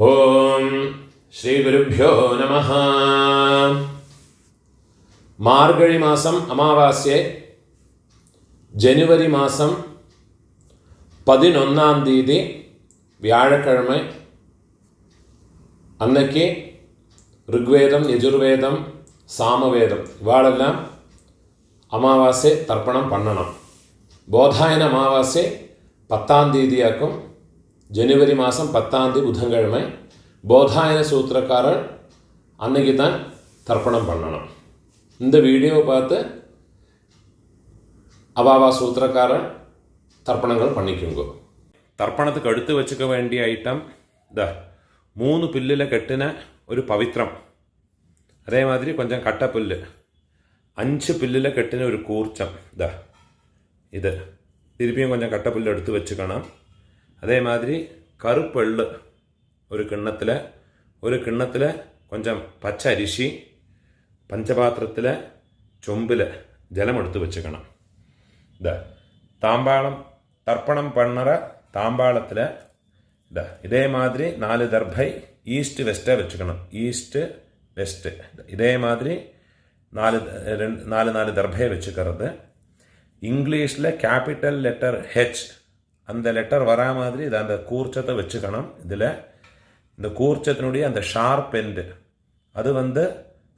ഓം ശ്രീ ഗുരുഭ്യോ നമഃ. മാർഗഴി മാസം അമാവാസ്യ ജനുവരി മാസം 11 തീയതി വ്യാഴക്കിഴமை അന്നേക്ക് ഋഗ്വേദം, യജുർവേദം, സാമവേദം ഇവാളെല്ലാം അമാവാസ്യ തർപ്പണം പണ്ണണം. ബോധായന അമാവാസ്യ 10 തീയതിയാക്കും. ஜனவரி மாதம் 10 தேதி புதன்கிழமை போதாயன சூத்திரக்காரர் அன்னைக்கு தான் தர்ப்பணம் பண்ணணும். இந்த வீடியோவை பார்த்து அவாவா சூத்திரக்காரர் தர்ப்பணங்கள் பண்ணிக்குங்க. தர்ப்பணத்துக்கு எடுத்து வச்சுக்க வேண்டிய ஐட்டம் இத 3 பில்லில் கட்டின ஒரு பவித்ரம், அதே மாதிரி கொஞ்சம் கட்டப்புல்லு, 5 பில்லில் கட்டின ஒரு கூர்ச்சம், இது திருப்பியும் கொஞ்சம் கட்டப்புல்லு எடுத்து வச்சுக்கணும். அதே மாதிரி கருப்பெள்ளு ஒரு கிண்ணத்தில் கொஞ்சம் பச்சை அரிசி, பஞ்சபாத்திரத்தில் சொம்பில் ஜலம் எடுத்து வச்சுக்கணும். தாம்பாளம் தர்ப்பணம் பண்ணுற தாம்பாளத்தில் இதே மாதிரி 4 தர்பை ஈஸ்ட் வெஸ்ட்டாக வச்சுக்கணும். ஈஸ்ட்டு வெஸ்ட்டு இதே மாதிரி 4 தர்பையை வச்சுக்கிறது. இங்கிலீஷில் கேபிட்டல் லெட்டர் ஹெச் அந்த லெட்டர் வரா மாதிரி இதை அந்த கூர்ச்சத்தை வச்சுக்கணும். இதில் இந்த கூர்ச்சத்தினுடைய அந்த ஷார்ப் எண்டு அது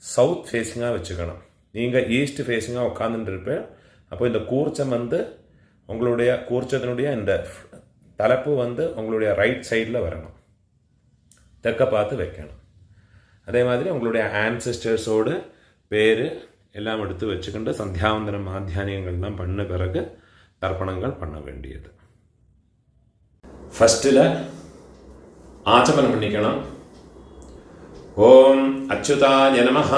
சவுத் ஃபேஸிங்காக வச்சுக்கணும். நீங்கள் ஈஸ்ட் ஃபேஸிங்காக உட்காந்துட்டு இருப்பேன். அப்போ இந்த கூர்ச்சம் உங்களுடைய கூர்ச்சத்தினுடைய இந்த தலைப்பு உங்களுடைய ரைட் சைடில் வரணும், தெற்க பார்த்து வைக்கணும். அதே மாதிரி உங்களுடைய ஆன்செஸ்டர்ஸோடு பேர் எல்லாம் எடுத்து வச்சுக்கிட்டு சந்தியாவந்தனம் மாத்தியானியங்கள்லாம் பண்ண பிறகு தர்ப்பணங்கள் பண்ண வேண்டியது. ஃபஸ்ட்டில் ஆச்சமனம் பண்ணிக்கணும். ஓம் அச்சுதாய நமஹ,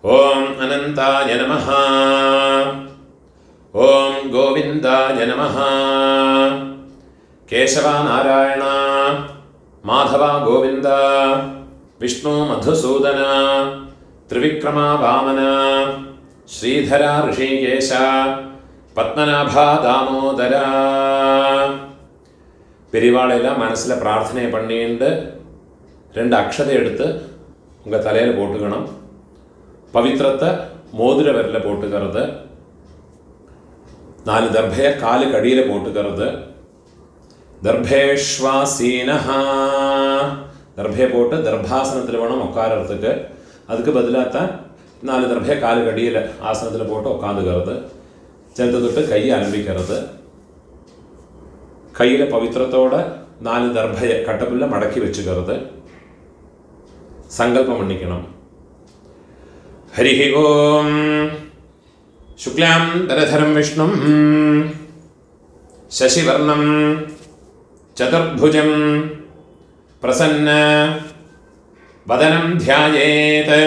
ஓம் அனந்தாய நமஹ, ஓம் கோவிந்தாய நமஹ, கேசவா நாராயண மாதவா கோவிந்த, விஷ்ணு மதுசூதன, திரிவிக்ரமா வாமன, ஸ்ரீதரா ரிஷிகேஷ, பத்மநாபா தாமோதரா. பெரியவாளெல்லாம் மனசில் பிரார்த்தனை பண்ணிட்டு 2 அக்ஷதை எடுத்து உங்கள் தலையில் போட்டுக்கணும். பவித்திரத்தை மோதிர விரலில் போட்டுக்கிறது. 4 தர்பையை காலுக்கு அடியில் போட்டுக்கிறது. தர்பேஷ்வாசீனஹா, தர்பையை போட்டு தர்பாசனத்தில் வேணும் உட்காரத்துக்கு. அதுக்கு பதிலாக 4 தர்பையை காலுக்கு அடியில் ஆசனத்தில் போட்டு உட்காந்துக்கிறது. ചെറുത് തൊട്ട് കൈ ആരംഭിക്കരുത്. കയ്യിലെ പവിത്രത്തോടെ 4 ദർഭയെ കട്ടപ്പുല്ല മടക്കി വെച്ചുകരുത്. സങ്കല്പം മണ്ണിക്കണം. ഹരി ഓം ശുക്ലാം ധരധരം വിഷ്ണും ശശിവർണം ചതുർഭുജം പ്രസന്ന വദനം ധ്യായേത്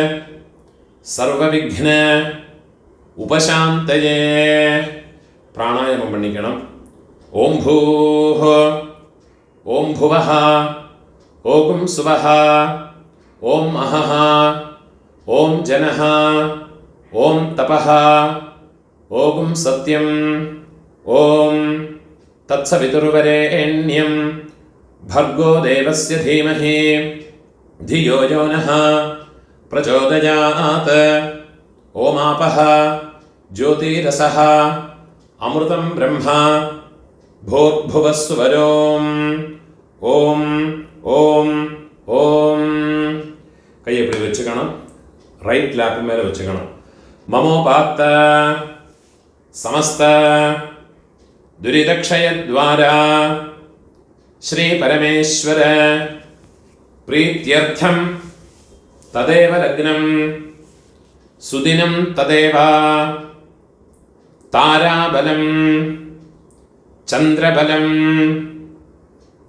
സർവവിഘ്ന ഉപശാന്തയേ. പ്രാണായാമം பண்ணிக்கணும். ഓം ഭൂഃ, ഓം ഭുവഃ, ഓം സുവഃ, ഓം അഹഃ, ഓം ജനഃ, ഓം തപഃ, ഓം സത്യം, ഓം തത്സവിതുർവരേണ്യം ഭർഗോ ദേവസ്യ ധീമഹി ധിയോ യോ നഃ പ്രചോദയാത്. ഓമാപഃ ജ്യോതിരസഃ അമൃതം ബ്രഹ്മ ഭൂർഭുവസ്സുവരോം. ഓം ഓം ഓം. കൈ എപ്പടി വെച്ചുക്കണം? റൈറ്റ് ലാപ്പ് മേലെ വെച്ചുക്കണം. മമോപാത്ത സമസ്ത ദുരിതക്ഷയദ്വാര ശ്രീ പരമേശ്വര പ്രീത്യർത്ഥം തദേവ ലഗ്നം സുദിനം തദേവ താരാബലം ചന്ദ്രബലം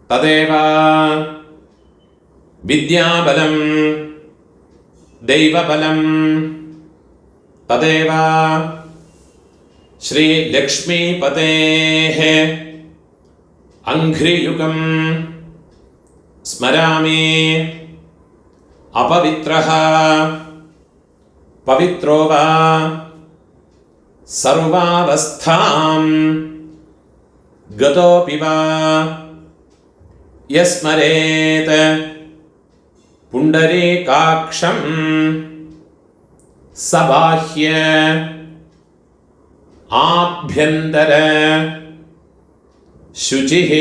തദേവ വിദ്യാബലം ദൈവബലം തദേവ ശ്രീ ലക്ഷ്മീപതേഃ അംഘ്രിയുഗം സ്മരാമി. അപവിത്രഃ പവിത്രോ വാ സർവാവസ്ഥാം ഗതോപി വാ യസ്മരേത് പുണ്ടരീകാക്ഷം സബാഹ്യ ആഭ്യന്തര ശുചിഃ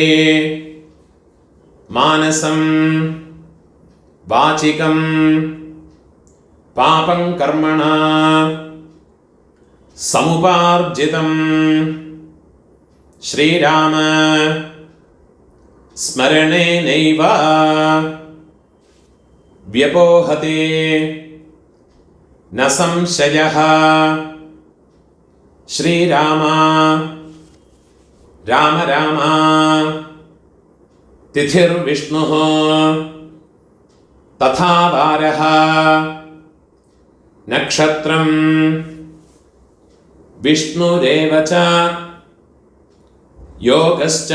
മാനസം വാചികം പാപം കർമ്മണ സമുപാർജിതം ശ്രീരാമ സ്മരണേനൈവ വ്യപോഹതി ന സംശയഃ. ശ്രീരാമ രാമ രാമ തിഥിർവിഷ്ണുഃ തഥാ വാരഃ നക്ഷത്രം വിഷ്ണുരേവ ച യോഗശ്ച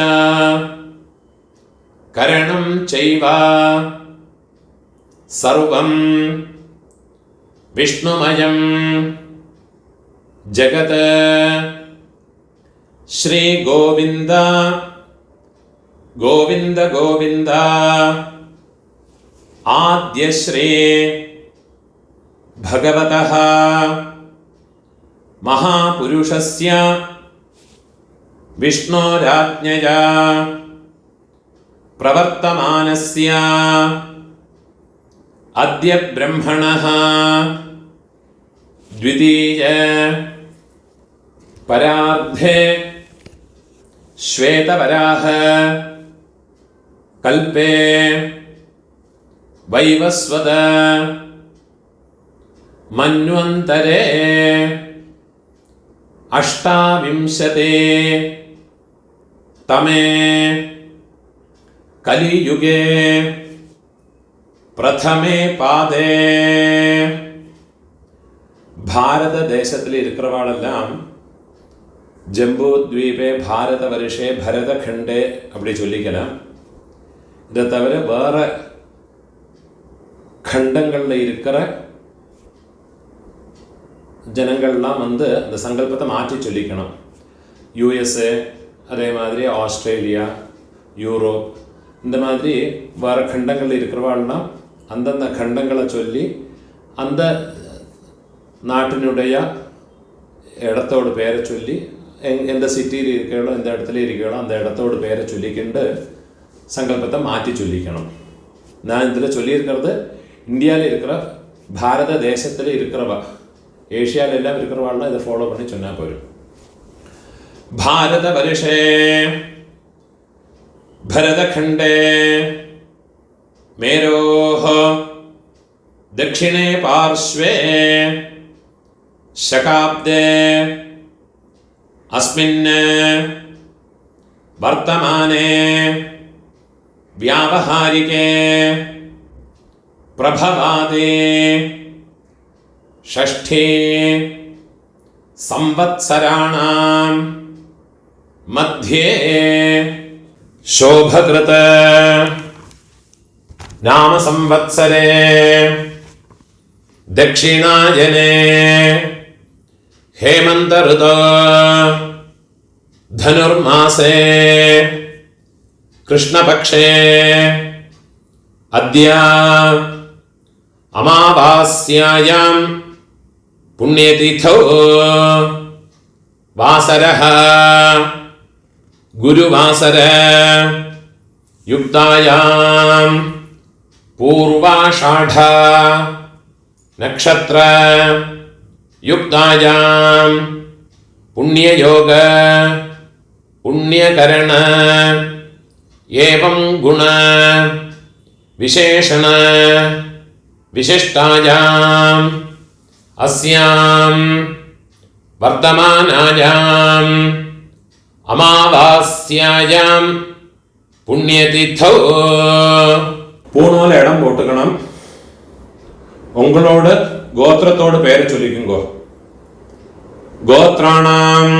കരണം ചൈവ സർവം വിഷ്ണുമയം ജഗത്. ശ്രീ ഗോവിന്ദ ഗോവിന്ദ ഗോവിന്ദ. ആദ്യശ്രീ ഭഗവതഃ മഹാപുരുഷസ്യ വിഷ്ണോരാജ്ഞയാ പ്രവർത്തമാനസ്യ അദ്യ ബ്രഹ്മണഃ ദ്വിതീയ പരാർദ്ധേ ശ്വേതവരാഹ കൽപേ വൈവസ്വത മന്വന്തരേ അഷ്ടാവിംശതേ തമേ കലിയുഗേ പ്രഥമേ പാദേ. ഭാരതദേശത്തിൽ இருக்கிறவாளெல்லாம் ஜம்பூத்வீபே பாரத வருஷே பரதகண்டே அப்படி சொல்லிக்கலாம். இதை தவிர வேற கண்டங்களில் இருக்கிற ஜனங்கள்லாம் வந்து அந்த சங்கல்பத்தை மாற்றி சொல்லிக்கணும். யூஎஸ்ஏ, அதே மாதிரி ஆஸ்திரேலியா, யூரோப், இந்த மாதிரி வேறு கண்டங்களில் இருக்கிறவாள்லாம் அந்தந்த கண்டங்களை சொல்லி அந்த நாட்டினுடைய இடத்தோட பேரை சொல்லி எந்த சிட்டியில் இருக்கிறோ எந்த இடத்துல இருக்கிறோ அந்த இடத்தோட பேரை சொல்லிக்கிண்டு சங்கல்பத்தை மாற்றி சொல்லிக்கணும். நான் இதில் சொல்லியிருக்கிறது இந்தியாவில் இருக்கிற பாரத தேசத்தில் இருக்கிறவா, ஏஷியாவில் எல்லாம் இருக்கிறவாள்லாம் இதை ஃபாலோ பண்ணி சொன்னால் போயிடும். பாரத வருஷே भरतखंडे मेरोः दक्षिणे पार्श्वे शकाब्दे अस्मिन् वर्तमाने व्यावहारिके प्रभवादे षष्ठे संवत्सराणां मध्ये शोभकृत नाम संवत्सरे दक्षिणायने हेमंत ऋतौ धनुर्मासे कृष्णपक्षे अद्य अमावास्यायां पुण्यतिथौ वासरः गुरुवासर युक्तायां पूर्वाषाढ़ नक्षत्र युक्तायां पुण्ययोग पुण्यकरण एवं गुण विशेषण विशिष्टायां अस्यां वर्तमानायां அமாவாஸ்யாயாம் புண்ணியதித்தோ. பூணூல இடம் போட்டுக்கணும். உங்களோட கோத்திரத்தோட பேரை சொல்லிக்குங்கோ. கோத்ராணாம்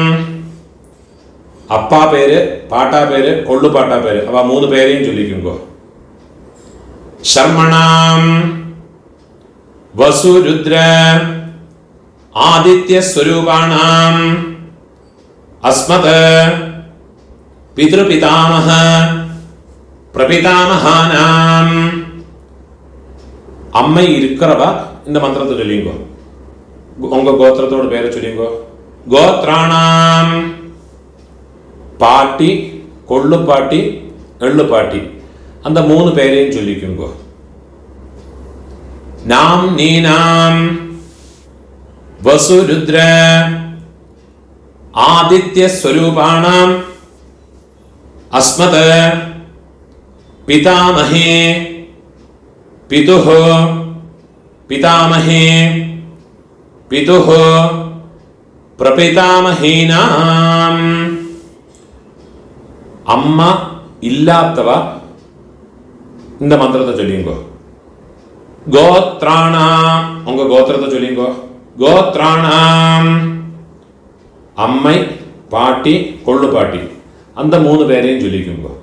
அப்பா பேரு, பாட்டா பேரு, கொள்ளு பாட்டா பேரு, அவ 3 பேரையும் சொல்லிக்குங்கோ. சர்மணாம் வசு ருத்ர ஆதித்ய ஸ்வரூபாணாம் अस्मत् पितृपितामह பிரபிதாமகானாம். அம்மை இருக்கிறவா இந்த மந்திரத்தை சொல்லிங்கோ. உங்க கோத்திரத்தோட பேரை சொல்லிங்கோ. கோத்ராணாம். பாட்டி, கொள்ளு பாட்டி, எள்ளு பாட்டி, அந்த 3 பேரையும் சொல்லிக்குங்கோ. நாம் நீனாம் வசுருத்ர ஆதித்ய ஸ்வரூபாணாம் அஸ்மத பிதாமஹே பிதுஹ பிதாமஹே பிதுஹ பிரபிதாமஹீனாம். அம்மா இல்லாதவா இந்த மந்திரத்தை சொல்லிங்கோ. கோத்ராணாம். உங்க கோத்திரத்தை சொல்லிங்கோ. கோத்ராணாம். அம்மை, பாட்டி, கொள்ளு பாட்டி, அந்த 3 பேரையும் சொல்லிக்குங்கோ.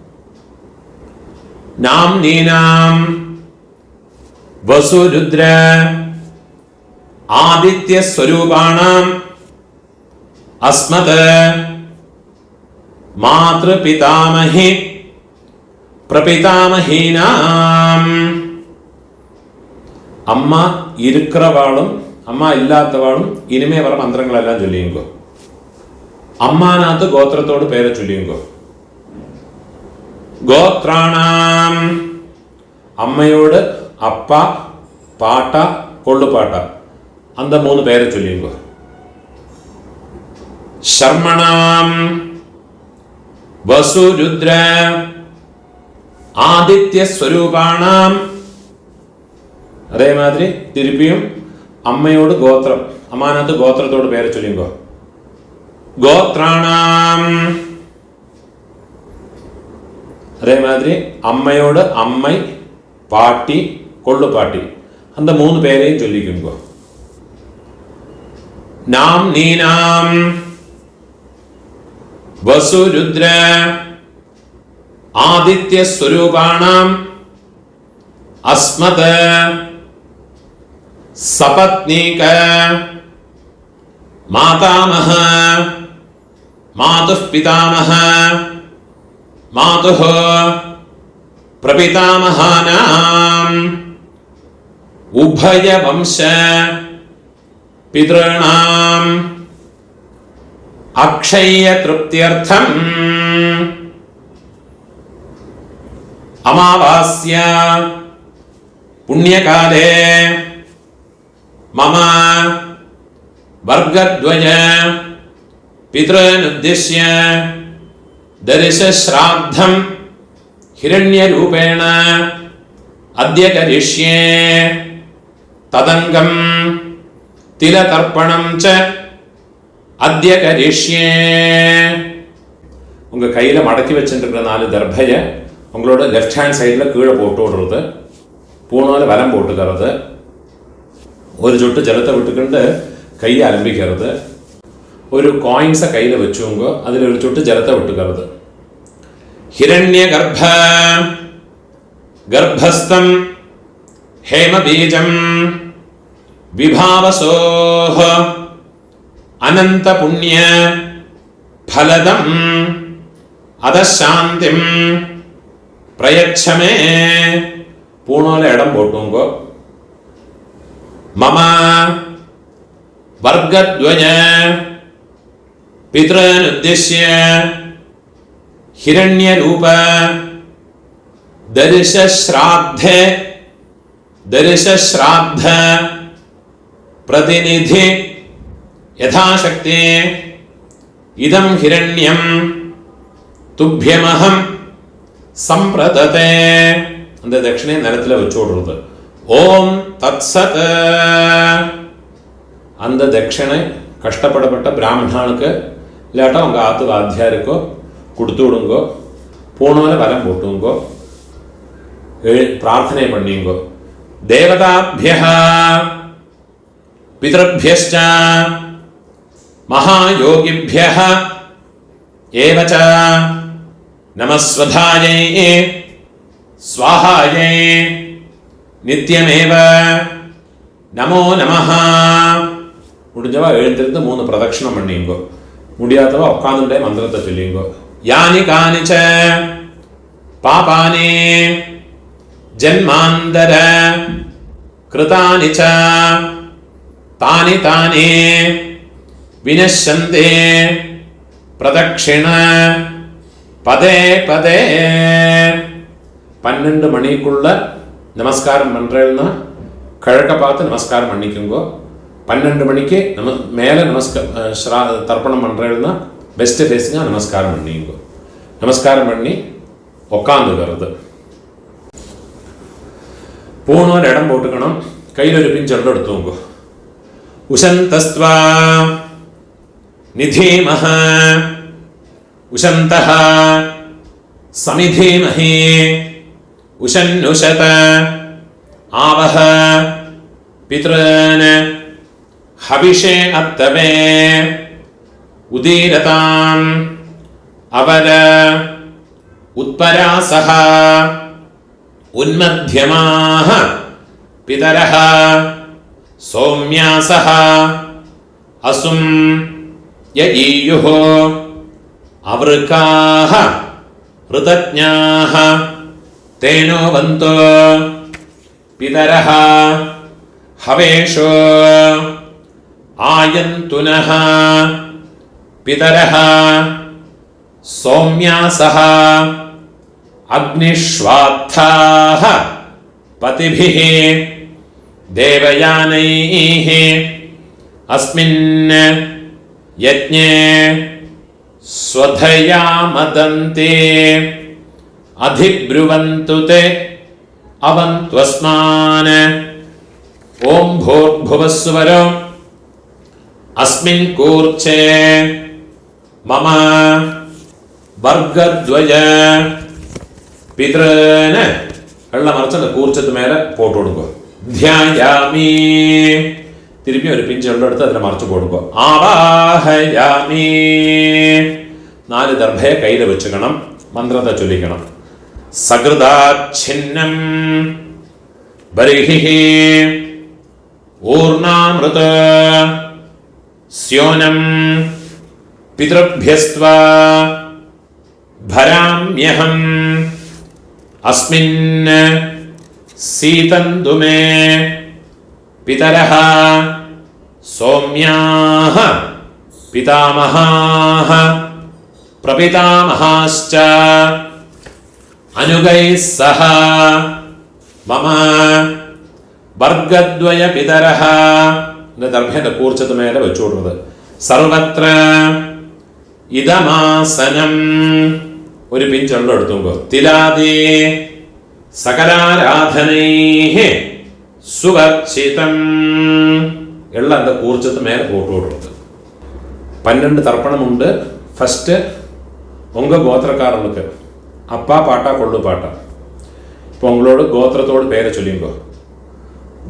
நாம் நீனாம் வசுருத்ர ஆதித்ய ஸ்வரூபாணாம் அஸ்மத மாத்ரு பிதாமஹி பிரபிதாமஹீனாம். அம்மா இருக்கிறவாளும் அம்மா இல்லாதவாளும் இனிமே வர மந்திரங்கள் எல்லாம் சொல்லியுங்கோ. அம்மானாத்து கோத்திரத்தோடு பேரை சொல்லியுங்கோ. கோத்ராணாம். அம்மையோடு அப்பா, பாட்டா, கொள்ளு பாட்டா, அந்த 3 பேரை சொல்லியுங்கோ. சர்மணாம் வசுருத்ர ஆதித்ய ஸ்வரூபாணாம். அதே மாதிரி திருப்பியும் அம்மையோடு கோத்திரம், அம்மானாத்து கோத்திரத்தோடு பேரை சொல்லிங்கோ. கோத்ராணாம். அதே மாதிரி அம்மையோடு அம்மை, பாட்டி, கொள்ளு பாட்டி, அந்த 3 பேரையும் சொல்லிக்குங்கோ. நாம் நீனாம் வசுருத்ர ஆதித்ய ஸ்வரூபாணாம் அஸ்மத சபத்னீக மாதாமஹ மாதுः பிதாமஹ மாதுः பிரபிதாமஹானாம் உபய வம்ச பித்ருணாம் அக்ஷய திருப்தியர்த்தம் அமாவாஸ்யா புண்ணியகாலே மம வர்கத்வய பித்ருனுத்திஷ்ய தரிசஸ்ராத்தம் ஹிரண்யரூபேண அத்ய கரிஷ்யே ததங்கம் திலதர்ப்பணம் ச அத்ய கரிஷ்யே. உங்க கையில மடக்கி வச்சுருக்கிற 4 தர்பைய உங்களோட லெஃப்ட் ஹேண்ட் சைடில் கீழே போட்டு விடுறது, பூணால வலம் போட்டுக்கிறது, ஒரு சொட்டு ஜலத்தை விட்டுக்கிட்டு கையை அலம்பிக்கிறது, ஒரு காயின்ஸை கையில் வச்சுங்க, அதில் ஒரு சொட்டு ஜலத்தை விட்டுக்கிறது. ஹிரண்ய கர்ப்ப கர்ப்பஸ்தம் ஹேமபீஜம் விபாவசோஹ அனந்த புண்ணிய ஃபலதம் அதசாந்திம் பிரயச்சமே. பூணால இடம் போட்டுங்கோ. மம வர்கத்வய பித்ருனுத்திஷ்ய ஹிரண்யரூப தரிசஸ்ராத்த பிரதிநிதி யதாசக்தி இதம் ஹிரண்யம் துப்யமஹம் சம்பிரததே. அந்த தட்சிணையை நிலத்தில் வச்சு விடுறது. ஓம் தத்சத். அந்த தட்சிணை கஷ்டப்படப்பட்ட பிராமணனுக்கு இல்லாட்டா உங்கள் ஆத்து வாத்தியாருக்கோ கொடுத்து விடுங்கோ. பூணால வலம் போட்டுங்கோ, பிரார்த்தனை பண்ணிங்கோ. தேவதாபியः பிதృभ्यश्च மகாயோகிभ्यः ஏவ ச நமஸ்வதாயை ஸ்வாஹாயை நித்யமேவ நமோ நமஹ. முடிஞ்சவா எழுந்திருந்து 3 பிரதட்சணம் பண்ணிங்கோ. முடியாதவா உட்காந்துட்டே மந்திரத்தை சொல்லிங்கோ. யானி கானிச்ச പാപാനി ജന്മാന്തര കൃതാനി ച താനി താനി വിനശ്യന്തി പ്രദക്ഷിണ പദേ പദേ. 12 மணிக்குள்ள நமஸ்காரம் பண்றேன்னா கிழக்க பார்த்து நமஸ்காரம் பண்ணிக்குங்கோ. 12 மணிக்கு மேலே தர்ப்பணம் பண்றேன்னா பெஸ்ட் ஃபேஸிங்க நமஸ்காரம் பண்ணிங்கோ. நமஸ்காரம் பண்ணி உக்காந்துக்கிறது. பூணூர் இடம் போட்டுக்கணும். கையில் ஒரு பிஞ்சொல்ல எடுத்துங்கோ. உஷந்தஸ்த்வா நிதீமஹ உஷந்தஹ சமிதீமஹி உஷன்னுஷத ஆவஹ பித்ரன் ஹவிஷே அத்தவே உதீரதாம் அவர உத்பராசஹ உன்மத்யமாஹ பிதரஹ சௌம்யாசஹ அசும் யஈயுः அவருக்காஹ ऋतज्ञाः तेनो वन्तो पितरः हवेषो आयन्तुनः पितरः सौम्यासः अग्निष्वात्थाः पतिभिः देवयानैः अस्मिन् यज्ञे स्वधया मदन्ते अधिब्रुवन्तु ते अवन्त्वस्मान्. ओं भूर्भुवस्सुवर अस्मिन् कूर्चे मम वर्गद्वय पितॄन् വെള്ളം മറിച്ച് அந்த കൂർച്ചത്ത് മേലെ പോട്ട് കൊടുക്കുക. ധ്യായാമി തിരുപ്പി ഒരു പിഞ്ച് വെള്ളം എടുത്ത് അതിനെ മറിച്ച് കൊടുക്കുക. ആവാഹയാമി 4 ദർഭയെ കയ്യിൽ വെച്ചുക്കണം. മന്ത്രത്തെ ചൊല്ലിക്കണം. സകൃതാച്ഛിന്നം ബർഹിഹി ഊർണാമൃത സ്യോനം പിതൃഭ്യസ്ത്വാ ഭരാമ്യഹം അസ്മിन् സീതന്തു മേ പിതരഃ സൗമ്യാഃ പിതാമഹാഃ പ്രപിതാമഹാശ്ച അനുഗൈഃ സഹ മമ വർഗദ്വയ പിതരഃ. ദർഭേന്റെ കൂർച്ചത്ത് മേലെ വെച്ചു കൊടുക്കുന്നത്. സർവത്ര ഇദമാസനം ഒരു പിഞ്ചെള്ളം എടുത്തുമ്പോ തിലാദി സകലാരാധനൈഃ സുവർച്ചിതം എള്ള அந்த കൂർച്ചത്ത് മേലെ പോട്ട് കൊടുക്കുന്നത്. 12 தர்ப்பணமுண்டு. ஃபர்ஸ்ட் உங்க கோத்திரக்காரர்களுக்கு அப்பா பாட்டா கொள்ளு பாட்டா. இப்போ உங்களோட கோத்திரத்தோட பேரை சொல்லிங்கோ.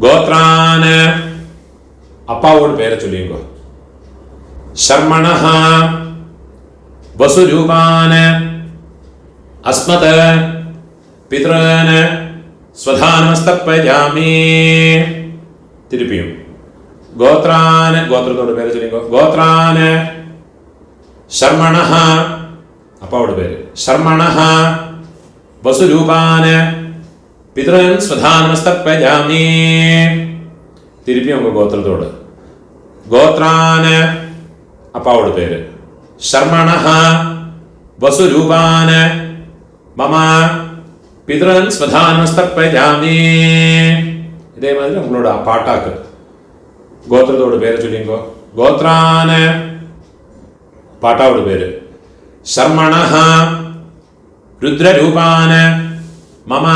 கோத்ரான அப்பாவோட பேரை சொல்லிங்கோ. சர்மணஹ வசுரூபான அஸ்மத பித்ரான ஸ்வதானமஸ்தப்பயாமி. திருப்பியும் கோத்ரான கோத்திரத்தோட பேரை சொல்லிங்கோ. கோத்ரான ശർമ്മണഃ അപ്പാവുടെ പേര്. ശർമ്മണഃ വസുരൂപാന പിതൃൻ സ്വധാനമസ്തപ്പയാമി. തിരുപ്പി നമുക്ക് ഗോത്രത്തോട്. ഗോത്രാന അപ്പാവുടെ പേര്. ശർമ്മണഃ വസുരൂപാന മമ പിതൃൻ സ്വധാനമസ്തപ്പയാമി. ഇതേമാതിരി നമ്മളോട് ആ പാട്ടാക്ക്. ഗോത്രത്തോട് പേര് ചൊല്ലിങ്കോ. ഗോത്രാന പാട്ടാവുടെ പേര്. ശർമ്മണഃ രുദ്രരൂപാന മമ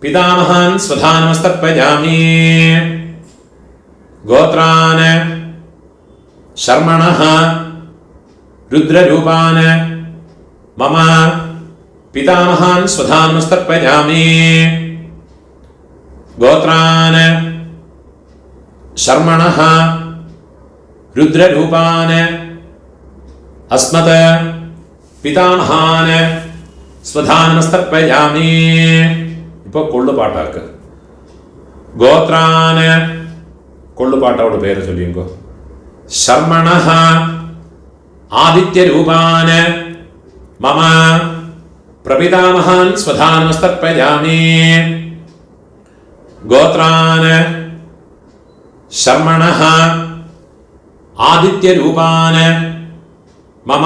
പിതാമഹാൻ സ്വധാനമസ്തപ്പയാമി. ഗോത്രാന ശർമ്മണഃ രുദ്രരൂപാന മമ പിതാമഹാൻ സ്വധാനമസ്തപ്പയാമി. ഗോത്രാന ശർമ്മണഃ രുദ്രരൂപാന അസ്മത് പിതാമഹാൻ സ്വധാനമസ്തപ്പയാമി. ഇപ്പൊ കൊള്ളുപാട്ടാക്ക്. ഗോത്രാന കൊള്ളുപാട്ടോട് പേര് ചൊല്ലിങ്കോ. ശർമ്മണഃ ആദിത്യരൂപാന മമ प्रपितामहान् स्वधानमस्तर्पयामि गोत्रान् शर्मणः आदित्यरूपान् मम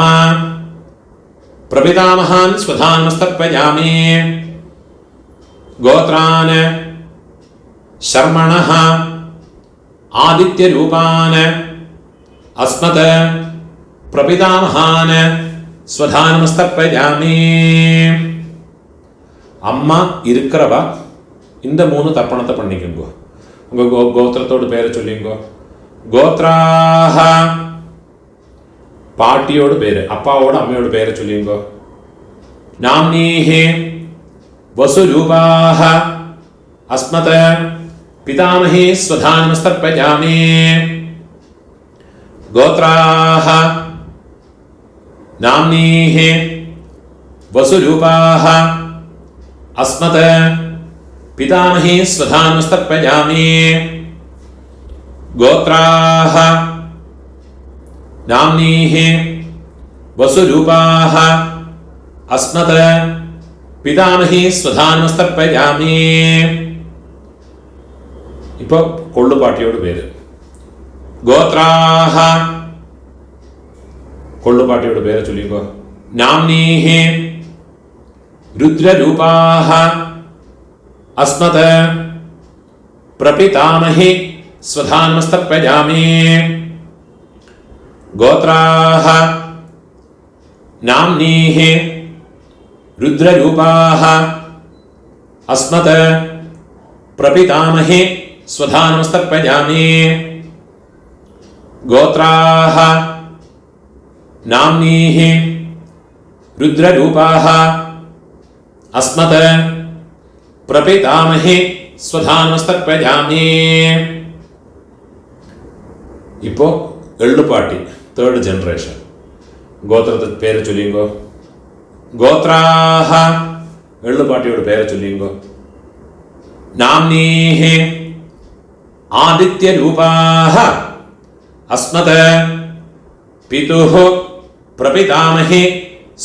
प्रपितामहान् स्वधानमस्तर्पयामि गोत्रान् शर्मणः आदित्यरूपान् अस्मत् प्रपितामहान् स्वधानमस्तर्पयामि அம்மா இருக்கிறவா இந்த 3 தர்ப்பணத்தை பண்ணிக்கோங்க. உங்க கோத்திரத்தோட பேரை சொல்லிங்கோ. கோத்ராஹ பாட்டியோட பேரு, அப்பாவோட அம்மையோட பேரை சொல்லிங்கோ. நாம்னீஹி வசுரூபாஹ அஸ்மத் பிதாமஹி ஸ்வதானமஸ்தர்ப்பயாமி கோத்ராஹ நாம்னீஹி வசுரூபாஹ अस्मत् पितामही स्वधानमस्तर्पयामि गोत्राः नाम्नीः वसुरूपाः अस्मत् पितामही स्वधानमस्तर्पयामि ഇപ്പോൾ കൊള്ളുപാട്ടിയോട് പേര്. ഗോത്രാഹ കൊള്ളുപാട്ടിയോട് പേര് ചൊല്ലിക്കോ. നാംനീഹി रुद्ररूपाः अस्मत् प्रपितामहि स्वधानमस्तर्पयामि गोत्राः नाम्नीः रुद्ररूपाः अस्मत् प्रपितामहि स्वधानमस्तर्पयामि गोत्राः नाम्नीः रुद्ररूपाः अस्मत् प्रपितामहि स्वधानमस्तर्पयामि. ഇപ്പോൾ എള്ളുപാട്ടി തേർഡ് ജനറേഷൻ. ഗോത്രത്തെ പേര് ചൊല്ലിങ്കോ. ഗോത്രാഹ എള്ളുപാട്ടിയോട് പേര് ചൊല്ലിങ്കോ. നാംനീഹി ആദിത്യരൂപാഹ അസ്മത് പിതുഃ പ്രപിതാമഹി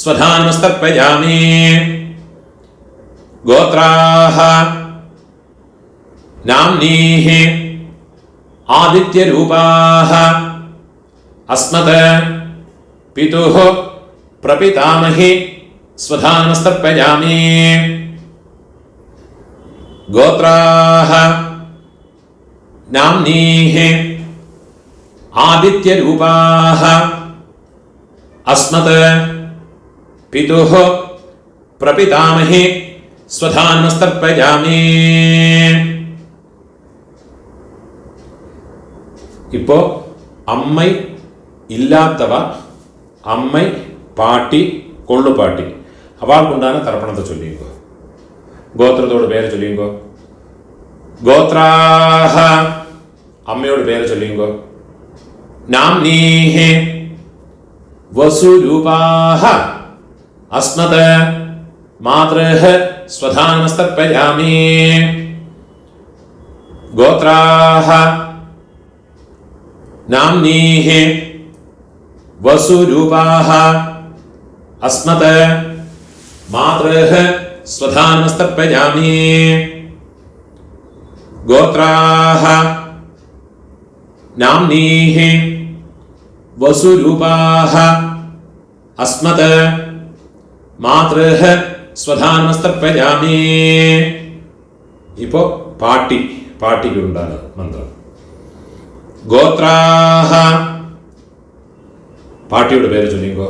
സ്വധാനമസ്തർപ്പയാമി गोत्राः नाम्नीः आदित्यरूपाः अस्मत् पितुः प्रपितामहि स्वधानमस्तर्पयामि गोत्राः नाम्नीः आदित्यरूपाः अस्मत् पितुः प्रपितामहि സ്വധാനമസ്തർപ്പയാമി. இப்போ அம்மை இல்லாதவ அம்மை பாட்டி கொள்ளுப்பாட்டி அவளுக்குண்டான தர்ப்பணத்தை சொல்லிங்கோ. கோத்திரத்தோட பேரை சொல்லிங்கோ. கோத்ராஹ அம்மையோட பேரை சொல்லிங்கோ. நாம்னீஹி வசுரூபாஹ அஸ்மத் मातृः स्वधानमस्तर्पयामि गोत्राः नाम्नीः वसुरूपाः अस्मत् मातृः स्वधानमस्तर्पयामि गोत्राः नाम्नीः वसुरूपाः अस्मत् मातृः സ്വധാനമസ്തർപ്പയാമി. ഇപ്പോൾ പാട്ടിക്കുണ്ടാണ് മന്ത്രം. ഗോത്രാഹ പാട്ടിയുടെ പേര് ചൊല്ലിക്കോ.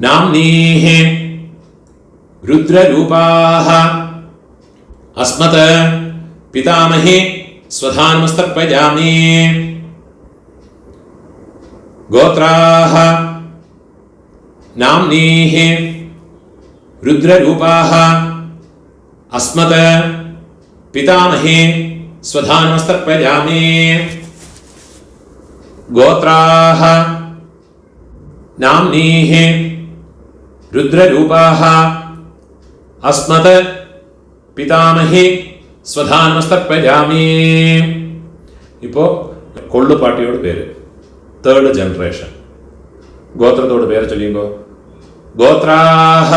നാംനീഹി രുദ്രരൂപാഹ അസ്മത് പിതാമഹി സ്വധാനമസ്തർപ്പയാമി गोत्राः नाम्नीः रुद्ररूपाः अस्मत् पितामहे स्वधानमस्तर्पयामि गोत्राः नाम्नीः रुद्ररूपाः अस्मत् पितामहे स्वधानमस्तर्पयामि. ഇപ്പോൾ കൊള്ളുപാട്ടിയോട് പേര് തേർഡ് ജനറേഷൻ. ഗോത്രത്തോട് പേര് ചൊല്ലിയുമ്പോൾ ഗോത്രാഹ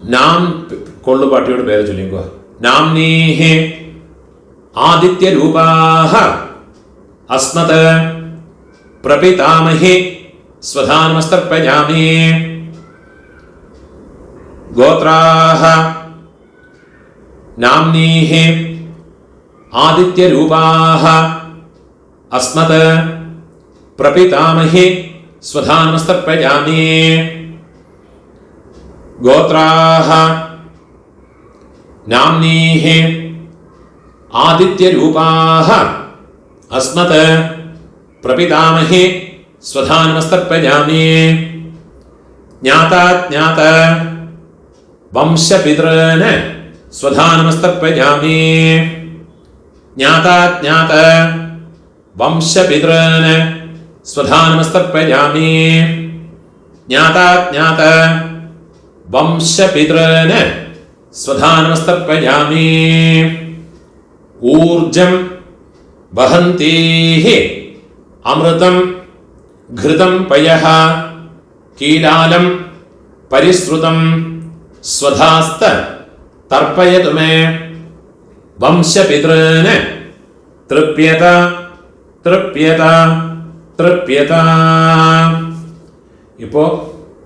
നാം കൊള്ളുപാട്ടിയോട് പേര് ചൊല്ലിക്കോ. നാംനീഹി ആദിത്യരൂപാഹ അസ്മത് പ്രപിതാമഹി സ്വധാനമസ്തർപ്പയാമി. ഗോത്രാഹ നാംനീഹി ആദിത്യരൂപാഹ അസ്മത് പ്രപിതാമഹി സ്വധാനമസ്തർപ്പയാമി. ഗോത്രാഹ നാംനീഹി ആദിത്യരൂപാഹ അസ്മത് പ്രപിതാമഹി സ്വധാനമസ്തർപ്പയാമി. ജ്ഞാതാജ്ഞാത വംശപിതॄൻ സ്വധാനമസ്തർപ്പയാമി. ജ്ഞാതാജ്ഞാത വംശപിതॄൻ സ്വധാനമസ്തർപ്പയാമി. ജ്ഞാതാജ്ഞാത വംശപിതॄൻ സ്വധാനമസ്തർപ്പയാമി. ഊർജം വഹന്തീഹി അമൃതം ഘൃതം പയഃ കീലാലം പരിശ്രുതം സ്വധാസ്ത തർപ്പയതു മേ. വംശപിതॄൻ തൃപ്യത തൃപ്യത തൃപ്യത. இப்போ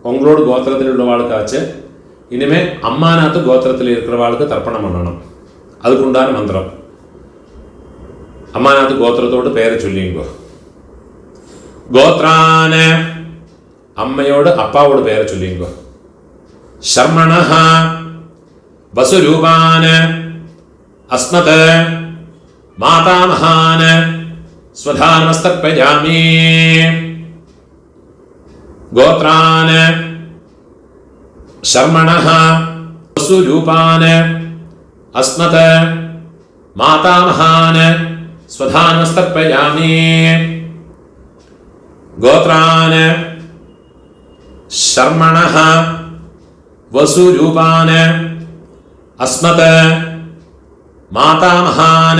உங்களோட கோத்திரத்தில் உள்ளவாளுக்காச்சு இனிமே அம்மாநாத்து கோத்திரத்தில் இருக்கிறவாளுக்கு தர்ப்பணம் பண்ணணும். அதுக்குண்டான மந்திரம். அம்மாநாத்து கோத்திரத்தோடு பேரை சொல்லிங்கோ. கோத்ரான അമ്മയോട് അപ്പാവോട് പേരെ ചൊല്ലിങ്കോ. ശർമ്മണഃ വസുരൂപാൻ അസ്മത് മാതാമഹാൻ സ്വധാനമസ്തർപ്പയാമി. ഗോത്രാൻ ശർമ്മണഃ വസുരൂപാൻ അസ്മത് മാതാമഹാൻ സ്വധാനമസ്തർപ്പയാമി. ഗോത്രാൻ ശർമ്മണഃ വസുരൂപാൻ അസ്മത് മാതാമഹാൻ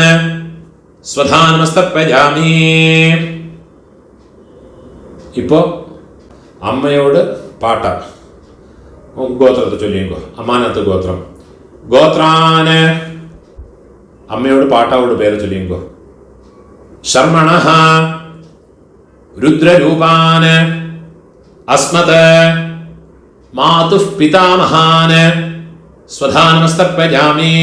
സ്വധാനമസ്തർപ്പയാമി. ഇപ്പോ അമ്മയോട് പാട്ട ഗോത്രത്തെ ചൊല്ലിക്കോ. അമ്മാനത്ത് ഗോത്രം. ഗോത്രാൻ അമ്മയോട് പാട്ടാവോട് പേര് ചൊല്ലിക്കോ. ശർമ്മണഃ രുദ്രരൂപാൻ അസ്മത് മാതുഃ പിതാമഹാൻ സ്വധാനമസ്തർപ്പയാമി.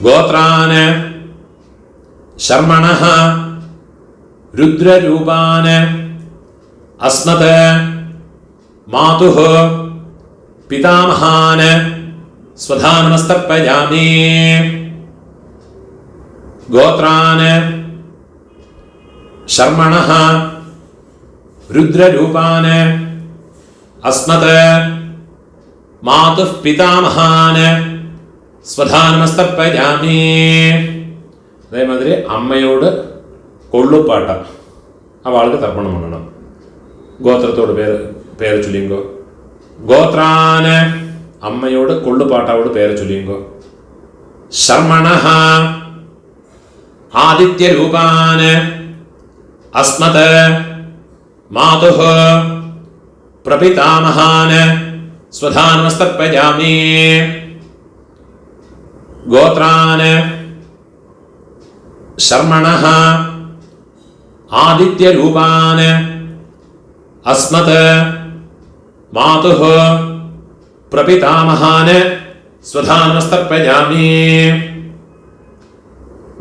ഗോത്രാൻ ശർമ്മണഃ രുദ്രരൂപാൻ അസ്മത് മാതുഃ പിതാമഹാൻ സ്വധാനമസ്തർപ്പയാമി. ഗോത്രാൻ ശർമ്മണഃ രുദ്രരൂപാൻ അസ്മത് മാതുഃ പിതാമഹാൻ സ്വധാനമസ്തർപ്പയാമി. അതേമാതിരി അമ്മയോട് കൊള്ളുപ്പാട്ട അവൾക്ക് തർപ്പണം பண்ணണം. ഗോത്രത്തോട് പേര് ചൊല്ലിങ്കോ. ഗോത്രാൻ അമ്മയോട് കൊള്ളുപാട്ടാവോട് പേര് ചൊല്ലിങ്കോ. ശർമ്മണഃ ആദിത്യരൂപാൻ അസ്മത് മാതുഃ പ്രപിതാമഹാൻ സ്വധാനമസ്തർപ്പയാമി. ഗോത്രാൻ ശർമ്മണഃ ആദിത്യരൂപാൻ അസ്മത് മാതുഃ പ്രപിതാമഹാൻ സ്വധാനമസ്തർപ്പയാമി.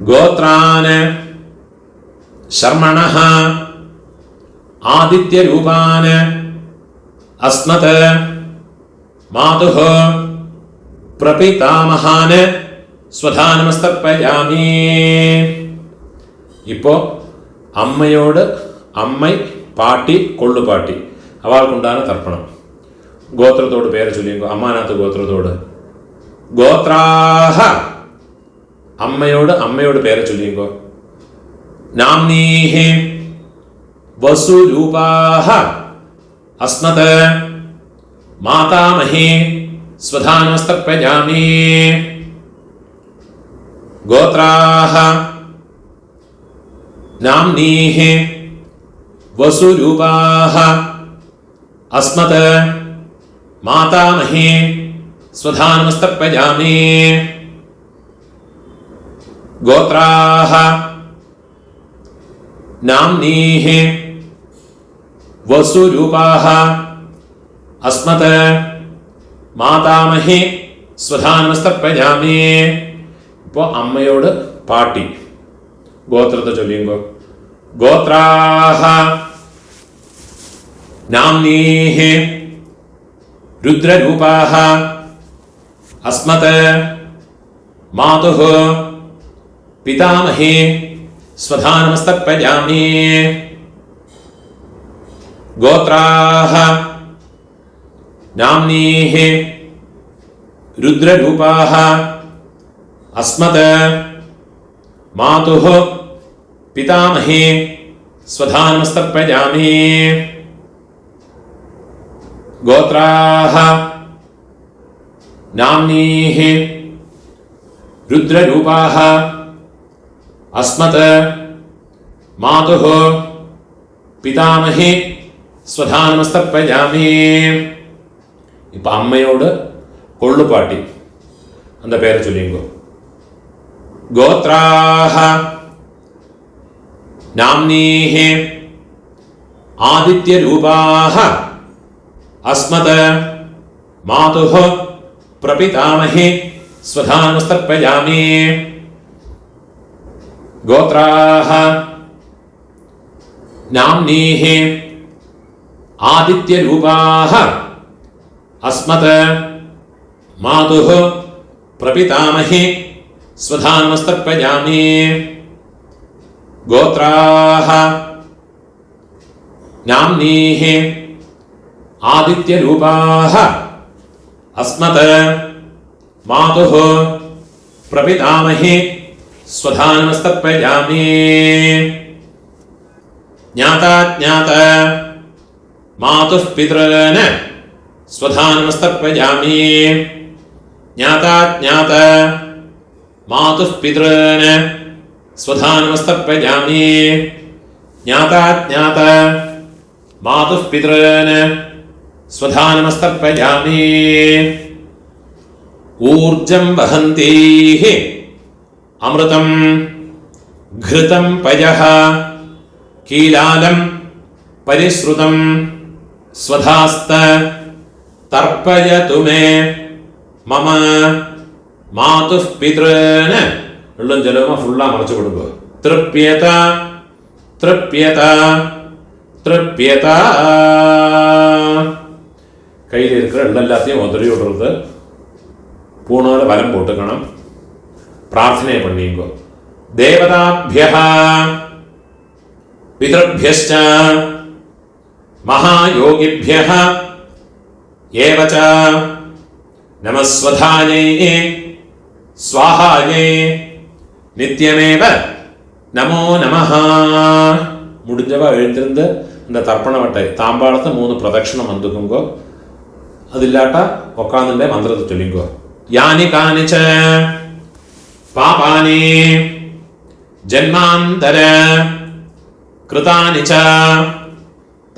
ഗോത്രാൻ ശർമ്മണഃ ആദിത്യരൂപാൻ അസ്മത് മാതുഃ പ്രപിതാമഹാൻ സ്വധാനമസ്തർപ്പയാമി. ഇപ്പോ അമ്മയോട് അമ്മ പാട്ടി കൊള്ളുപാട്ടി അവൾക്കുണ്ടാണ് തർപ്പണം. ഗോത്രത്തോട് പേര് ചൊല്ലിങ്കോ. അമ്മാനാത്ത് ഗോത്രത്തോട്. ഗോത്രാഹ അമ്മയോട് പേര് ചൊല്ലിങ്കോ. നാംനീഹി വസുരൂപാഹ അസ്മത് മാതാമഹി സ്വധാനമസ്തർപ്പയാമി. ഗോത്രാഹ നാംനീഹി വസുരൂപാഹ അസ്മത് मातामहे स्वधानमस्तर्पयामि। गोत्राः नाम्नीः वसुरूपाः अस्मत् मातामहे स्वधानमस्तर्पयामि. ഇപ്പോൾ അമ്മയോട് പാട്ടി ഗോത്രത്തെ ചൊല്ലിയുമ്പോ ഗോത്രാഹ നാംനീഃ രുദ്രരൂപാഹ അസ്മത് മാതുഃ പിതാമഹേ സ്വധാനമസ്തർപ്പയാമി. ഗോത്രാഹ നാംനീഃ രുദ്രരൂപാഹ अस्मत् मातुः पितामहे स्वधानमस्तर्पयामि. गोत्राः नाम्नीः रुद्ररूपाः अस्मत् मातुः पितामहे स्वधानमस्तर्पयामि. ഇപ്പം അമ്മയോട് കൊള്ളുപാട്ടി அந்த പേര് ചൊല്ലിയുമ്പോൾ गोत्राः नाम्नीः आदित्यरूपाः अस्मत् मातुः प्रपितामहे स्वधानमस्तर्पयामि. गोत्राः नाम्नीः आदित्यरूपाः अस्मत् मातुः प्रपितामहे स्वधानमस्तर्पयामि. गोत्राः नाम्नीः आदित्यरूपाः अस्मत् मातुः प्रपितामहे स्वधानमस्तर्पयामि. ज्ञाताज्ञात मातुः पितॄन् स्वधानमस्तर्पयामि. ज्ञाताज्ञात मातुः पितॄन् स्वधानमस्तर्पयामि. ज्ञाताज्ञात मातुः पितॄन् स्वधानमस्तर्पयामि. ऊर्जं वहन्तीः अमृतं घृतं पयः कीलालं परिश्रुतं स्वधास्त तर्पयतु मे मम मातुः पितॄन् എള്ളും ജലവും ഫുള്ളാ മറച്ചു കൊടുക്കുക. തൃപ്യത തൃപ്യത തൃപ്യത. கையில் இருக்கிற எல்லாத்தையும் உதறி விடுறது. பூணால வலம் போட்டுக்கணும். பிரார்த்தனை பண்ணிங்கோ. தேவதாभ्यः पितृभ्यश्च महायोगिभ्यः एव च नमस्वधायै स्वाहायै நித்தியமேவ நமோ நமஹ. முடிஞ்சவா எழுந்திருந்து இந்த தர்ப்பண வட்டை தாம்பாளத்தை 3 பிரதட்சணம் வந்துக்குங்கோ. അതില്ലാട്ട ഒക്കാന്നിന്റെ മന്ത്രത്തെ ചൊല്ലിക്കോ. യാനി കാനിച്ച പാപാനി ജന്മാന്തര കൃതാനി ച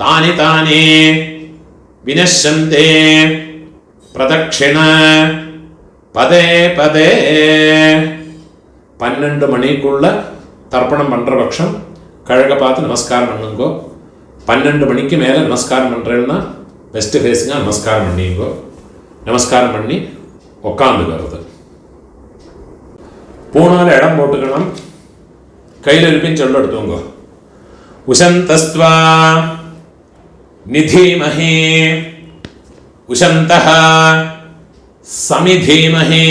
താനി താനി വിനശ്യന്തെ പ്രദക്ഷിണ പദേ പദേ. 12 மணிக்குள்ள தர்ப்பணம் பண்ற பட்சம் கழக பார்த்து நமஸ்காரம் பண்ணுங்கோ. 12 மணிக்கு மேலே நமஸ்காரம் பண்ணுறேன்னா வெஸ்ட் ஃபேஸிங்காக நமஸ்காரம் பண்ணிங்கோ. நமஸ்காரம் பண்ணி உக்காந்துக்கிறது. பூணால இடம் போட்டுக்கணும். கையில் இருப்பின்னு சொல்ல எடுத்துங்கோ. உசந்தஸ்த்வா நிதீமஹி உசந்தஹ சமிதீமஹி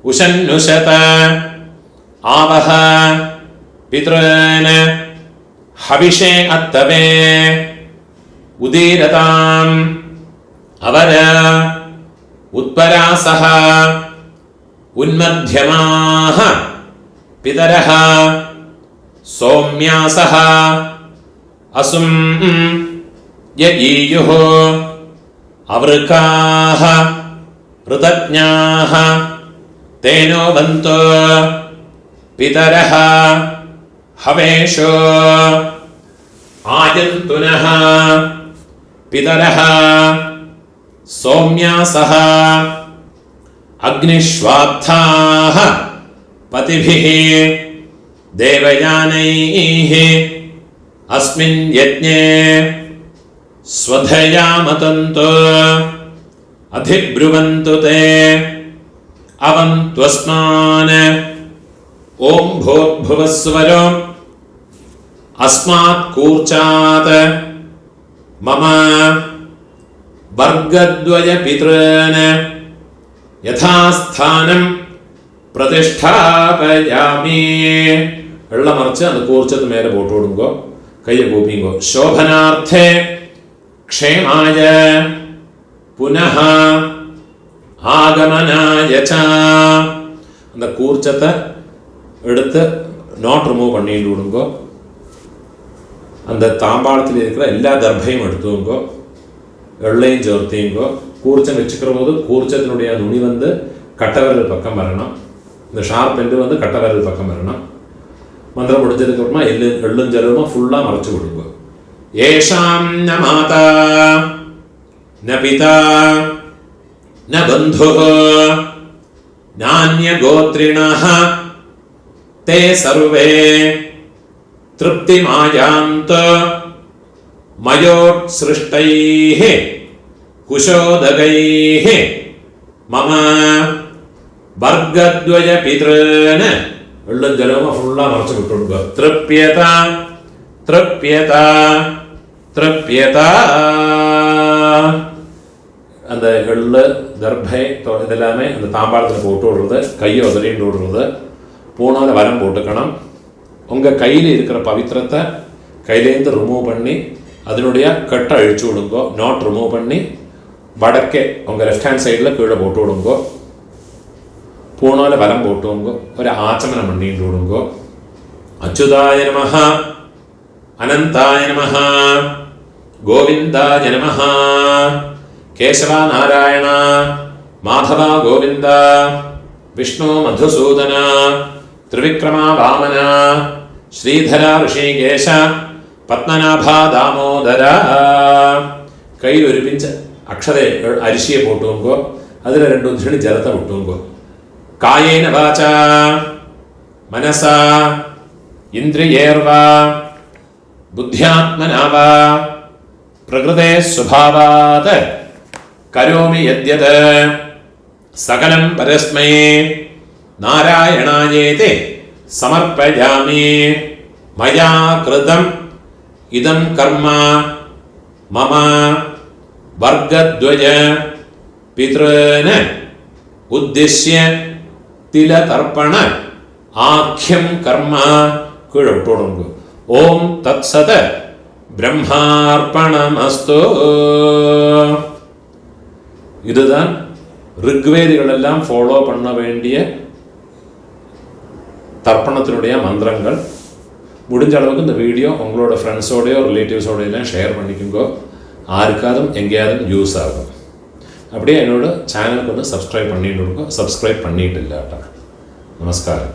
உஷன்னுஷத आवह पितॄन् हविषे अत्तवे उदीरताम् अवर उत्परासः उन्मध्यमाः पितरः सौम्यासः असुं ययीयुः अवृकाः ऋतज्ञाः तेनो वन्तो पितरः हवेशो आयन्तुनः पितरः सौम्यासः अग्निश्वात्थाः पतिभिः देवयानैः अस्मिन् यज्ञे स्वधया मतन्तु अधिब्रुवन्तु ते अवन्त्वस्मान् ॐ भूर्भुवस्वरो अस्मात् कूर्चात् मम वर्गद्वय पितॄन् യഥാസ്ഥാനം പ്രതിഷ്ഠാപയാമി. വെള്ളം മറിച്ച് അത് കൂർച്ചത്ത് മേലെ പോട്ട് കൊടുങ്കോ, കയ്യെ കൂപ്പിങ്കോ. ശോഭനാർത്ഥേ ക്ഷേമായ പുനഃ ആഗമനായ ച. அந்த கூர்ச்சத்தை எடுத்து நாட் ரிமூவ் பண்ணிட்டு விடுங்கோ. அந்த தாம்பாளத்தில் இருக்கிற எல்லா கர்ப்பையும் எடுத்துங்கோ, வெள்ளையும் சேர்த்தீங்கோ. கூர்ச்சம் வச்சுக்கிற போது கூர்ச்சத்தினுடைய நுனி வந்து கட்டவிரல் பக்கம் வரணும், இந்த ஷார்ப் எண்டு வந்து கட்டவிரல் பக்கம் வரணும். மந்திரம் முடிஞ்சதுக்கு அப்புறமா எள்ளும் ஜலமா ஃபுல்லா மறைச்சு கொடுங்க. ஏஷாம் ந மாதா ந பிதா ந பந்துः நான்ய கோத்ரிணः தே சர்வே திருப்திமாயாந்த் மயோத்ஸ்ருஷ்டைः குஷோதகைः மம வர்க்கத்வய பித்ருன். வெள்ளும் ஜலமா ஃபுல்லா மறைச்சு விட்டுடுங்க. திருப்யதா திருப்யதா திருப்யதா. அந்த எள்ளு கர்ப்பை இதெல்லாமே அந்த தாம்பாளத்தில் போட்டு விடுறது, கையை உதறிட்டு விடுறது. பூனால வரம் போட்டுக்கணும். உங்கள் கையில் இருக்கிற பவித்திரத்தை கையிலேருந்து ரிமூவ் பண்ணி அதனுடைய கட்டை அழிச்சு விடுங்கோ. நாட் ரிமூவ் பண்ணி வடக்கே உங்கள் லெஃப்ட் ஹேண்ட் சைடில் கீழே போட்டு விடுங்கோ. பூனால வரம் போட்டுவோங்கோ. ஒரு ஆச்சமனம் பண்ணிட்டு விடுங்கோ. அச்சுதாய நமஹ அனந்தாய நமஹ கோவிந்தாய நமஹ கேசவா நாராயண மாதவா கோவிந்த விஷ்ணு மதுசூதன திரிவிக்ரமா வாமன ஸ்ரீதரா ഋഷികേശ പത്മനാഭാ ദാമോദര. കയ്യിൽ ഒരു പിഞ്ച് അക്ഷത അരിശിയെ പോട്ടുങ്കോ. അതിൽ 2 ഉദ്ധരണി ജലത്തെ വിട്ടുങ്കോ. കായേന വാച മനസ ഇന്ദ്രിയേർവാ ബുദ്ധ്യാത്മനാവാ പ്രകൃതേ സ്വഭാവാത് കരോമി യദ്യത് സകലം പരസ്മൈ നാരായണായേതി സമർപ്പയാമി. മയാ കൃതം ഇദം കർമ്മ മമ വർഗദ്വയ പിതॄന് ഉദ്ദിശ്യ തിലതർപ്പണ ആഖ്യം കർമ്മ. കീഴോട്ടുടങ്ങും. ഓം തത്സത് பிரம்மார்ப்பணமஸ்து. இதுதான் ரிக்வேதிகள் எல்லாம் ஃபாலோ பண்ண வேண்டிய தர்ப்பணத்தினுடைய மந்திரங்கள். முடிஞ்ச அளவுக்கு இந்த வீடியோ உங்களோட ஃப்ரெண்ட்ஸோடையோ ரிலேட்டிவ்ஸோடையெல்லாம் ஷேர் பண்ணிக்கோங்க. ஆருக்காதும் எங்கேயாவது யூஸ் ஆகும். அப்படியே என்னோட சேனலுக்கு வந்து சப்ஸ்கிரைப் பண்ணிட்டு இருக்கோம். சப்ஸ்கிரைப் பண்ணிட்டு இல்லாட்டா. நமஸ்காரம்.